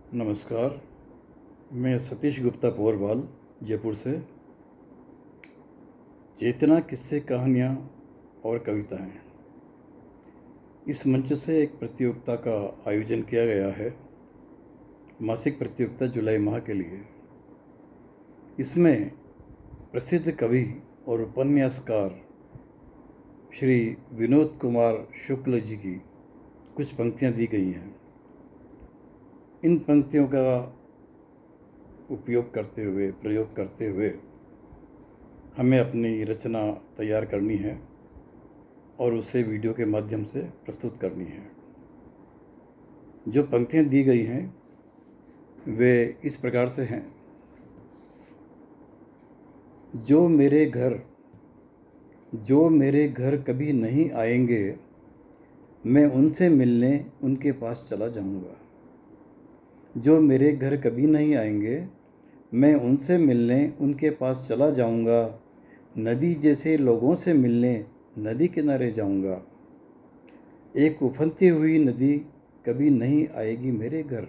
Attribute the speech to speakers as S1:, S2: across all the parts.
S1: नमस्कार। मैं सतीश गुप्ता पोरवाल जयपुर से। चेतना किस्से, कहानियाँ और कविताएं, इस मंच से एक प्रतियोगिता का आयोजन किया गया है। मासिक प्रतियोगिता जुलाई माह के लिए। इसमें प्रसिद्ध कवि और उपन्यासकार श्री विनोद कुमार शुक्ल जी की कुछ पंक्तियां दी गई हैं। इन पंक्तियों का प्रयोग करते हुए हमें अपनी रचना तैयार करनी है और उसे वीडियो के माध्यम से प्रस्तुत करनी है। जो पंक्तियां दी गई हैं वे इस प्रकार से हैं। जो मेरे घर कभी नहीं आएंगे, मैं उनसे मिलने उनके पास चला जाऊंगा। जो मेरे घर कभी नहीं आएंगे, मैं उनसे मिलने उनके पास चला जाऊंगा। नदी जैसे लोगों से मिलने नदी किनारे जाऊंगा। एक उफनती हुई नदी कभी नहीं आएगी मेरे घर।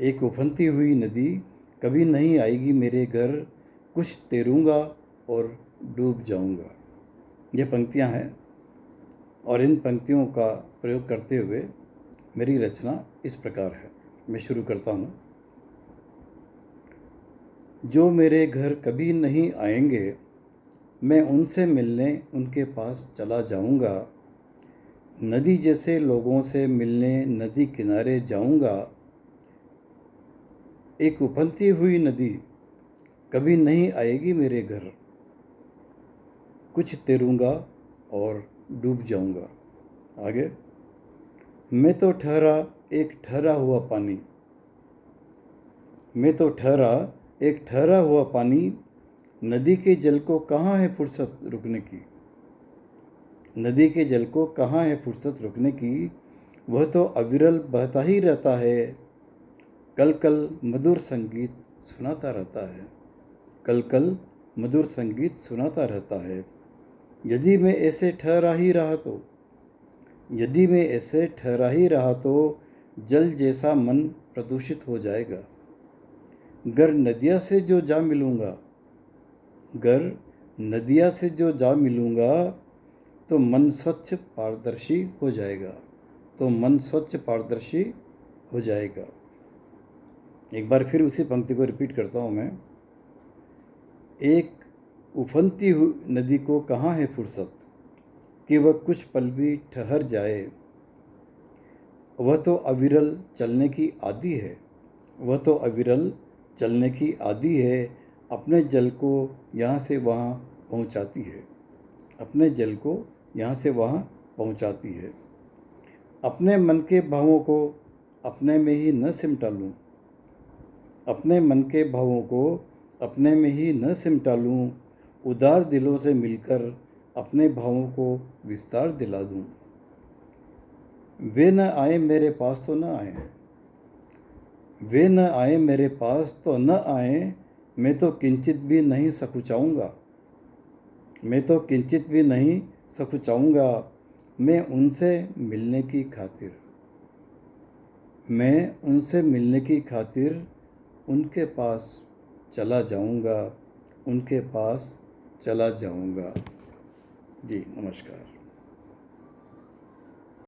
S1: एक उफनती हुई नदी कभी नहीं आएगी मेरे घर। कुछ तैरूंगा और डूब जाऊंगा। ये पंक्तियां हैं और इन पंक्तियों का प्रयोग करते हुए मेरी रचना इस प्रकार है। मैं शुरू करता हूँ। जो मेरे घर कभी नहीं आएंगे, मैं उनसे मिलने उनके पास चला जाऊंगा। नदी जैसे लोगों से मिलने नदी किनारे जाऊंगा। एक उफनती हुई नदी कभी नहीं आएगी मेरे घर। कुछ तैरूंगा और डूब जाऊंगा। आगे। मैं तो ठहरा एक ठहरा हुआ पानी। मैं तो ठहरा एक ठहरा हुआ पानी। नदी के जल को कहाँ है फुर्सत रुकने की। नदी के जल को कहाँ है फुर्सत रुकने की। वह तो अविरल बहता ही रहता है। कल कल मधुर संगीत सुनाता रहता है। कल कल मधुर संगीत सुनाता रहता है। यदि मैं ऐसे ठहरा ही रहा तो जल जैसा मन प्रदूषित हो जाएगा। गर नदिया से जो जा मिलूंगा तो मन स्वच्छ पारदर्शी हो जाएगा। एक बार फिर उसी पंक्ति को रिपीट करता हूँ मैं। एक उफनती हुई नदी को कहाँ है फुर्सत कि वह कुछ पल भी ठहर जाए। वह तो अविरल चलने की आदी है। अपने जल को यहाँ से वहाँ पहुँचाती है। अपने मन के भावों को अपने में ही न सिमटा लूँ। उदार दिलों से मिलकर अपने भावों को विस्तार दिला दूँ। वे न आए मेरे पास तो न आए। मैं तो किंचित भी नहीं सकुचाऊंगा। मैं उनसे मिलने की खातिर उनके पास चला जाऊंगा। जी, नमस्कार।